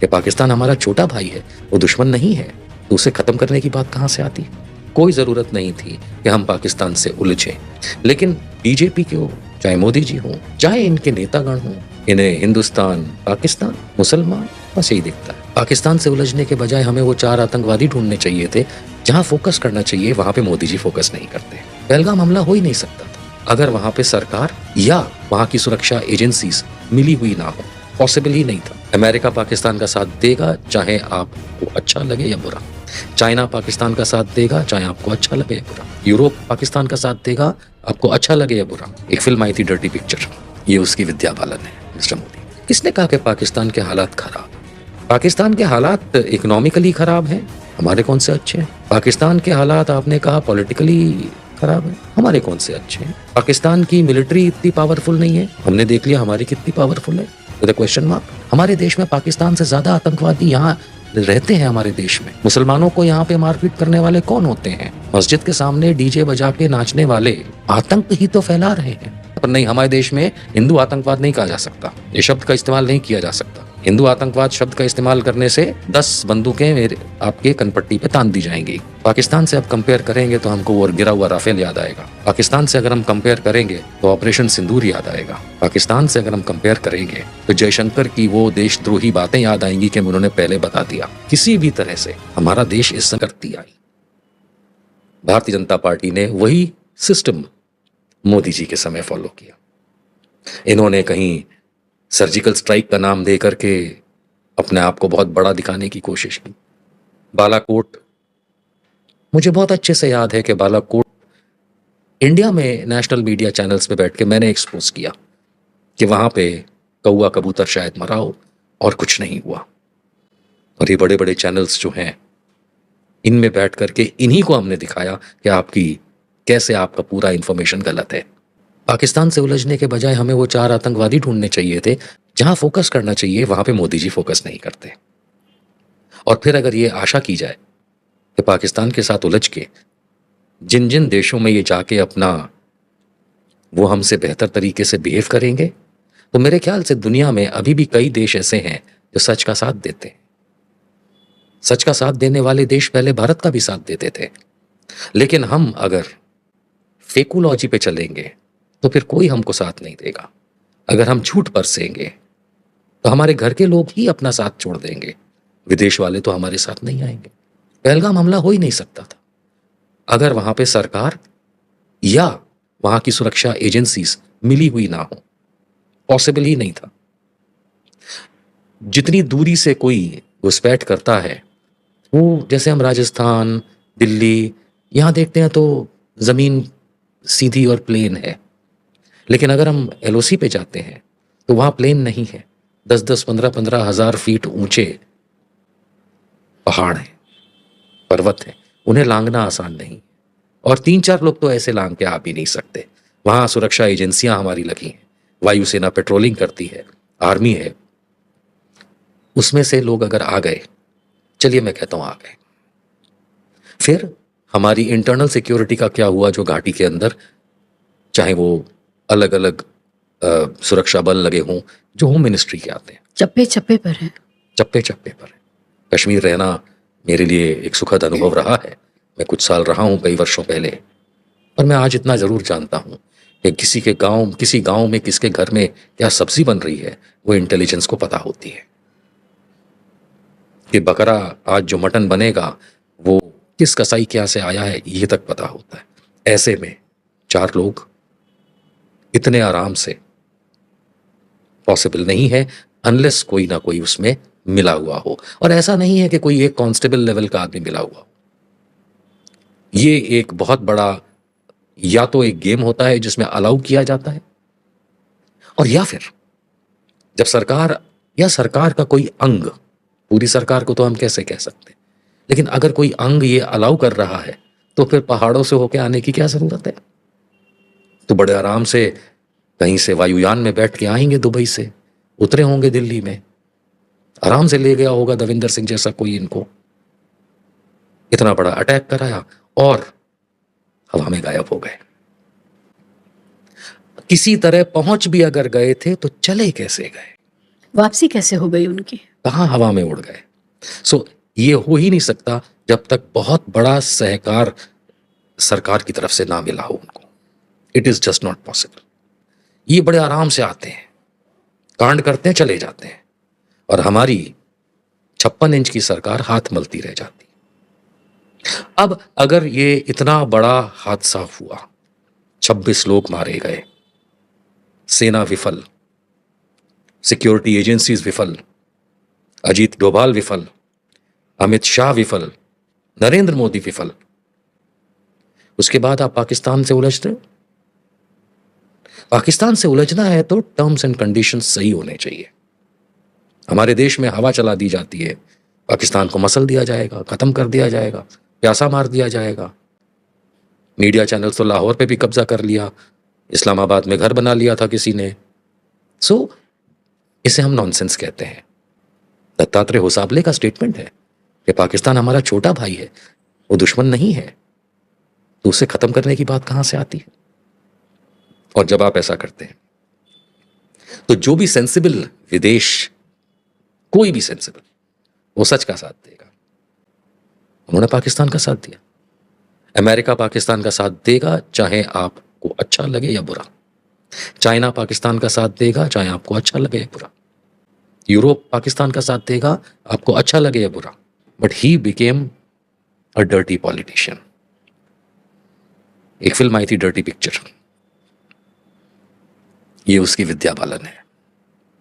कि पाकिस्तान हमारा छोटा भाई है, वो दुश्मन नहीं है, तो उसे खत्म करने की बात कहां से आती? कोई जरूरत नहीं थी कि हम पाकिस्तान से उलझें। लेकिन बीजेपी के हो, चाहे मोदी जी हो, चाहे इनके नेतागण हो, इन्हें हिंदुस्तान, पाकिस्तान, मुसलमान बस यही दिखता है। पाकिस्तान से उलझने के बजाय हमें वो 4 आतंकवादी ढूंढने चाहिए थे, जहां फोकस करना चाहिए वहां पे मोदी जी फोकस नहीं करते। पहलगाम हमला हो ही नहीं सकता था अगर वहां पे सरकार या वहां की सुरक्षा एजेंसीज मिली हुई ना हो। पॉसिबल ही नहीं था। अमेरिका पाकिस्तान का साथ देगा, चाहे आपको अच्छा लगे या बुरा। चाइना पाकिस्तान का साथ देगा, चाहे आपको अच्छा लगे या बुरा। यूरोप पाकिस्तान का साथ देगा, आपको अच्छा लगे या बुरा। एक फिल्म आई थी डर्टी पिक्चर, ये उसकी विद्या बालन है। मिस्टर मोदी, किसने कहा कि पाकिस्तान के हालात खराब? पाकिस्तान के हालात इकोनॉमिकली खराब हैं, हमारे कौन से अच्छे हैं? पाकिस्तान के हालात आपने कहा पॉलिटिकली खराब है, हमारे कौन से अच्छे हैं? पाकिस्तान की मिलिट्री इतनी पावरफुल नहीं है, हमने देख लिया हमारी कितनी पावरफुल है। With question mark. हमारे देश में पाकिस्तान से ज्यादा आतंकवादी यहाँ रहते हैं। हमारे देश में मुसलमानों को यहाँ पे मारपीट करने वाले कौन होते हैं? मस्जिद के सामने डीजे बजा के नाचने वाले आतंक ही तो फैला रहे हैं। पर नहीं, हमारे देश में हिंदू आतंकवाद नहीं कहा जा सकता, ये शब्द का इस्तेमाल नहीं किया जा सकता। हिंदू आतंकवाद शब्द का इस्तेमाल करने से 10 बंदूकें आपके कनपट्टी पे तान दी जाएंगी। पाकिस्तान से अब कंपेयर करेंगे तो हमको वो गिरा हुआ राफेल याद आएगा। पाकिस्तान से अगर हम कंपेयर करेंगे तो ऑपरेशन सिंदूर याद आएगा। पाकिस्तान से अगर हम कंपेयर करेंगे तो जयशंकर की वो देशद्रोही बातें याद आएंगी कि उन्होंने पहले बता दिया। किसी भी तरह से हमारा देश इस करती आई। भारतीय जनता पार्टी ने वही सिस्टम मोदी जी के समय फॉलो किया। इन्होंने कहीं सर्जिकल स्ट्राइक का नाम दे करके अपने आप को बहुत बड़ा दिखाने की कोशिश की। बालाकोट, मुझे बहुत अच्छे से याद है कि बालाकोट इंडिया में नेशनल मीडिया चैनल्स पे बैठ के मैंने एक्सपोज किया कि वहां पे कौआ कबूतर शायद मरा हो और कुछ नहीं हुआ। और ये बड़े बड़े चैनल्स जो हैं, इनमें बैठ करके इन्हीं को हमने दिखाया कि आपका पूरा इंफॉर्मेशन गलत है। पाकिस्तान से उलझने के बजाय हमें वो 4 आतंकवादी ढूंढने चाहिए थे, जहां फोकस करना चाहिए वहां पे मोदी जी फोकस नहीं करते। और फिर अगर ये आशा की जाए कि पाकिस्तान के साथ उलझ के जिन जिन देशों में ये जाके अपना वो हमसे बेहतर तरीके से बिहेव करेंगे, तो मेरे ख्याल से दुनिया में अभी भी कई देश ऐसे हैं जो सच का साथ देते हैं। सच का साथ देने वाले देश पहले भारत का भी साथ देते थे। लेकिन हम अगर फेकुलॉजी पे चलेंगे तो फिर कोई हमको साथ नहीं देगा। अगर हम झूठ बरसेंगे तो हमारे घर के लोग ही अपना साथ छोड़ देंगे, विदेश वाले तो हमारे साथ नहीं आएंगे। पहलगाम हमला हो ही नहीं सकता था अगर वहां पे सरकार या वहां की सुरक्षा एजेंसीज मिली हुई ना हो। पॉसिबल ही नहीं था। जितनी दूरी से कोई घुसपैठ करता है, वो जैसे हम राजस्थान, दिल्ली यहां देखते हैं तो जमीन सीधी और प्लेन है। लेकिन अगर हम एलओसी पे जाते हैं तो वहां प्लेन नहीं है। 10-10, 15-15 हजार फीट ऊंचे पहाड़ हैं, पर्वत हैं, उन्हें लांघना आसान नहीं। और 3-4 लोग तो ऐसे लांघ के आ भी नहीं सकते। वहां सुरक्षा एजेंसियां हमारी लगी हैं, वायुसेना पेट्रोलिंग करती है, आर्मी है। उसमें से लोग अगर आ गए, चलिए मैं कहता हूं आ गए, फिर हमारी इंटरनल सिक्योरिटी का क्या हुआ? जो घाटी के अंदर, चाहे वो अलग अलग सुरक्षा बल लगे हों, जो होम मिनिस्ट्री के आते हैं, चप्पे चप्पे पर है। चप्पे चप्पे पर है। कश्मीर रहना मेरे लिए एक सुखद अनुभव रहा है। मैं कुछ साल रहा हूं कई वर्षों पहले, पर मैं आज इतना जरूर जानता हूं कि किसी गांव में किसके घर में क्या सब्जी बन रही है, वो इंटेलिजेंस को पता होती है। कि बकरा आज जो मटन बनेगा वो किस कसाई के यहाँ से आया है, ये तक पता होता है। ऐसे में 4 लोग इतने आराम से पॉसिबल नहीं है अनलेस कोई ना कोई उसमें मिला हुआ हो। और ऐसा नहीं है कि कोई एक कांस्टेबल लेवल का आदमी मिला हुआ हो। ये एक बहुत बड़ा या तो एक गेम होता है जिसमें अलाउ किया जाता है, और या फिर जब सरकार का कोई अंग, पूरी सरकार को तो हम कैसे कह सकते, लेकिन अगर कोई अंग ये अलाउ कर रहा है तो फिर पहाड़ों से होके आने की क्या जरूरत है? तो बड़े आराम से कहीं से वायुयान में बैठ के आएंगे, दुबई से उतरे होंगे दिल्ली में, आराम से ले गया होगा दविंदर सिंह जैसा कोई इनको, इतना बड़ा अटैक कराया और हवा में गायब हो गए। किसी तरह पहुंच भी अगर गए थे तो चले कैसे गए? वापसी कैसे हो गई उनकी? कहाँ हवा में उड़ गए। सो ये हो ही नहीं सकता जब तक बहुत बड़ा सहकार सरकार की तरफ से ना मिला हो उनको। It is just not possible. ये बड़े आराम से आते हैं, कांड करते हैं, चले जाते हैं, और हमारी 56 इंच की सरकार हाथ मलती रह जाती। अब अगर ये इतना बड़ा हादसा हुआ, 26 लोग मारे गए, सेना विफल, सिक्योरिटी एजेंसीज विफल, अजीत डोभाल विफल, अमित शाह विफल, नरेंद्र मोदी विफल, उसके बाद आप पाकिस्तान से उलझते हो। पाकिस्तान से उलझना है तो टर्म्स एंड कंडीशंस सही होने चाहिए। हमारे देश में हवा चला दी जाती है, पाकिस्तान को मसल दिया जाएगा, खत्म कर दिया जाएगा, प्यासा मार दिया जाएगा। मीडिया चैनल तो लाहौर पे भी कब्जा कर लिया, इस्लामाबाद में घर बना लिया था किसी ने। सो इसे हम नॉनसेंस कहते हैं। दत्तात्रेय होसाबले का स्टेटमेंट है कि पाकिस्तान हमारा छोटा भाई है, वो दुश्मन नहीं है, तो उसे खत्म करने की बात कहां से आती है। और जब आप ऐसा करते हैं तो जो भी सेंसिबल विदेश, कोई भी सेंसिबल, वो सच का साथ देगा। उन्होंने पाकिस्तान का साथ दिया। अमेरिका पाकिस्तान का साथ देगा, चाहे आपको अच्छा लगे या बुरा। चाइना पाकिस्तान का साथ देगा, चाहे आपको अच्छा लगे या बुरा। यूरोप पाकिस्तान का साथ देगा, आपको अच्छा लगे या बुरा। But he became a dirty politician. एक फिल्म आई थी डर्टी पिक्चर, ये उसकी विद्या बालन है,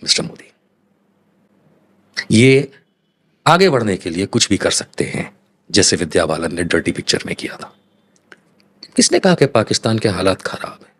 मिस्टर मोदी। ये आगे बढ़ने के लिए कुछ भी कर सकते हैं, जैसे विद्या बालन ने डर्टी पिक्चर में किया था। किसने कहा कि पाकिस्तान के हालात खराब हैं?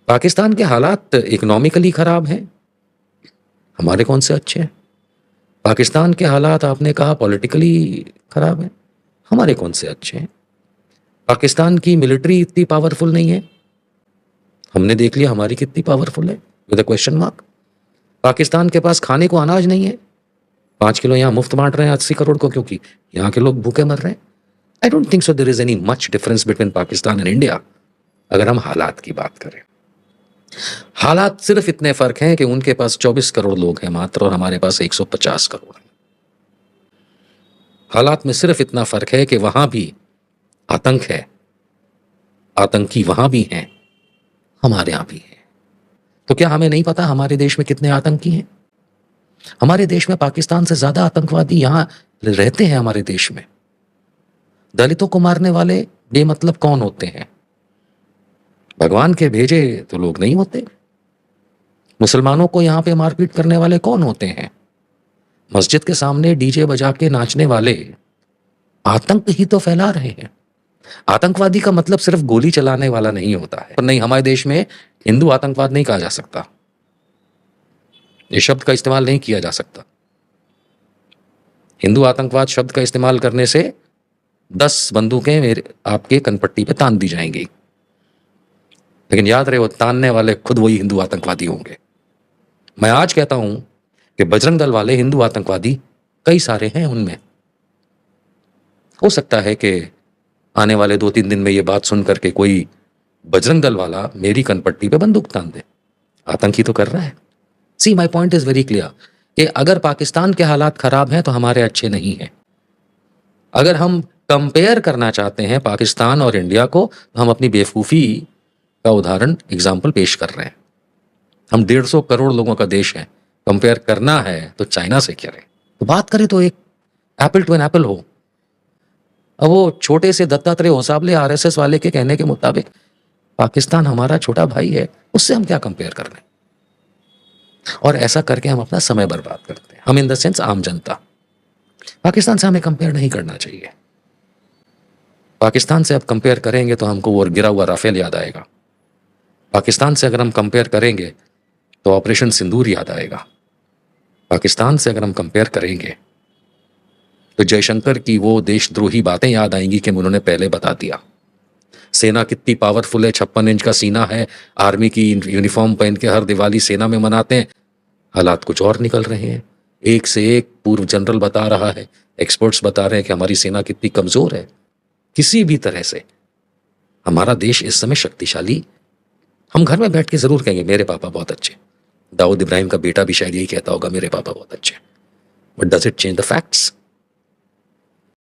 पाकिस्तान के हालात इकोनॉमिकली खराब हैं, हमारे कौन से अच्छे हैं? पाकिस्तान के हालात आपने कहा पॉलिटिकली खराब हैं, हमारे कौन से अच्छे हैं? पाकिस्तान की मिलिट्री इतनी पावरफुल नहीं है, हमने देख लिया हमारी कितनी पावरफुल है, with a question mark. Pakistan के पास खाने को अनाज नहीं है, 5 किलो यहां मुफ्त बांट रहे हैं 80 करोड़ को, क्योंकि यहां के लोग भूखे मर रहे हैं। I don't think so there is any much difference between Pakistan and India, अगर हम हालात की बात करें। हालात सिर्फ इतने फर्क हैं कि उनके पास 24 करोड़ लोग हैं मात्र, और हमारे पास 150 करोड़ हैं। हालात में सिर्फ इतना फर्क है कि वहां भी आतंक है, आतंकी वहां भी हैं, हमारे यहां भी है। तो क्या हमें नहीं पता हमारे देश में कितने आतंकी हैं? हमारे देश में पाकिस्तान से ज्यादा आतंकवादी यहां रहते हैं। हमारे देश में दलितों को मारने वाले बेमतलब कौन होते हैं? भगवान के भेजे तो लोग नहीं होते। मुसलमानों को यहां पे मारपीट करने वाले कौन होते हैं? मस्जिद के सामने डीजे बजा के नाचने वाले आतंक ही तो फैला रहे हैं। आतंकवादी का मतलब सिर्फ गोली चलाने वाला नहीं होता है। पर नहीं, हमारे देश में हिंदू आतंकवाद नहीं कहा जा सकता, ये शब्द का इस्तेमाल नहीं किया जा सकता। हिंदू आतंकवाद शब्द का इस्तेमाल करने से 10 बंदूकें मेरे आपके कनपट्टी पे तान दी जाएंगी, लेकिन याद रहे वो तानने वाले खुद वही हिंदू आतंकवादी होंगे। मैं आज कहता हूं कि बजरंग दल वाले हिंदू आतंकवादी कई सारे हैं, उनमें हो सकता है कि आने वाले 2-3 दिन में ये बात सुन करके कोई बजरंग दल वाला मेरी कनपट्टी पे बंदूक तान दे। आतंकी तो कर रहा है। See my point is very clear कि अगर पाकिस्तान के हालात खराब हैं तो हमारे अच्छे नहीं हैं। अगर हम कंपेयर करना चाहते हैं पाकिस्तान और इंडिया को, तो हम अपनी बेवकूफ़ी का उदाहरण एग्जाम्पल पेश कर रहे हैं। हम 150 करोड़ लोगों का देश है, कंपेयर करना है तो चाइना से करें। तो बात करें तो एक एप्पल टू एन एप्पल हो। अब वो छोटे से दत्तात्रेय होसाबले आरएसएस वाले के कहने के मुताबिक पाकिस्तान हमारा छोटा भाई है, उससे हम क्या कंपेयर कर रहे हैं? और ऐसा करके हम अपना समय बर्बाद करते हैं। हम इन द सेंस आम जनता। पाकिस्तान से हमें कंपेयर नहीं करना चाहिए। पाकिस्तान से अब कंपेयर करेंगे तो हमको वो गिरा हुआ राफेल याद आएगा। पाकिस्तान से अगर हम कंपेयर करेंगे तो ऑपरेशन सिंदूर याद आएगा। पाकिस्तान से अगर हम कंपेयर करेंगे तो जयशंकर की वो देशद्रोही बातें याद आएंगी कि उन्होंने पहले बता दिया। सेना कितनी पावरफुल है, 56 इंच का सीना है, आर्मी की यूनिफॉर्म पहन के हर दिवाली सेना में मनाते हैं। हालात कुछ और निकल रहे हैं। एक से एक पूर्व जनरल बता रहा है, एक्सपर्ट्स बता रहे हैं कि हमारी सेना कितनी कमजोर है। किसी भी तरह से हमारा देश इस समय शक्तिशाली। हम घर में बैठ के जरूर कहेंगे मेरे पापा बहुत अच्छे। दाऊद इब्राहिम का बेटा भी शायद यही कहता होगा, मेरे पापा बहुत अच्छे। But does it change the facts?